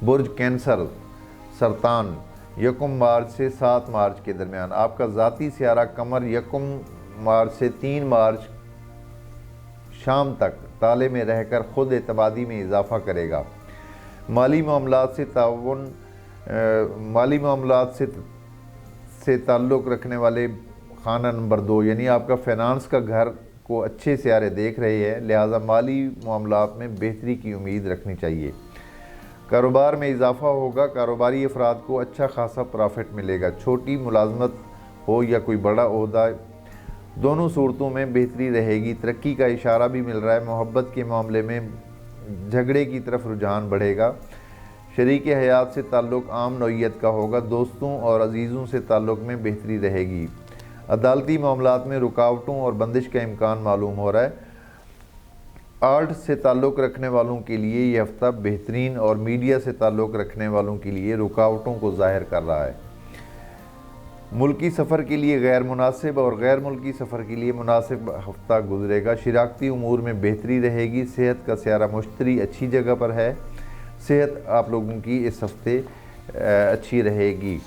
बुर्ज cancer, सरतान 1 मार्च से 7 मार्च के दरमियान। आपका ज़ाती सियारा कमर 1 मार्च से 3 मार्च शाम तक ताले में रहकर ख़ुद एतमादी में इजाफ़ा करेगा। माली मामलात से ताउन, माली मामलात से ताल्लुक़ रखने वाले खाना नंबर 2 यानी आपका फ़ाइनेंस का घर को अच्छे सियारे देख रहे हैं, लिहाजा माली मामलात में बेहतरी की उम्मीद रखनी चाहिए। कारोबार में इजाफ़ा होगा, कारोबारी अफराद को अच्छा खासा प्रॉफिट मिलेगा। छोटी मुलाजमत हो या कोई बड़ा ओहदा, दोनों सूरतों में बेहतरी रहेगी। तरक्की का इशारा भी मिल रहा है। मोहब्बत के मामले में झगड़े की तरफ रुझान बढ़ेगा। शरीक हयात से ताल्लुक़ आम नौइयत का होगा। दोस्तों और अजीज़ों से ताल्लुक़ में बेहतरी रहेगी। अदालती मामलात में रुकावटों और बंदिश का इम्कान मालूम हो रहा है। आर्ट से ताल्लुक़ रखने वालों के लिए यह हफ्ता बेहतरीन और मीडिया से ताल्लुक़ रखने वालों के लिए रुकावटों को ज़ाहिर कर रहा है। मुल्की सफ़र के लिए गैर मुनासिब और गैर मुल्की सफ़र के लिए मुनासिब हफ्ता गुजरेगा। शिराकती उमूर में बेहतरी रहेगी। सेहत का सियारा मुश्तरी अच्छी जगह पर है। सेहत आप लोगों की इस हफ्ते अच्छी रहेगी।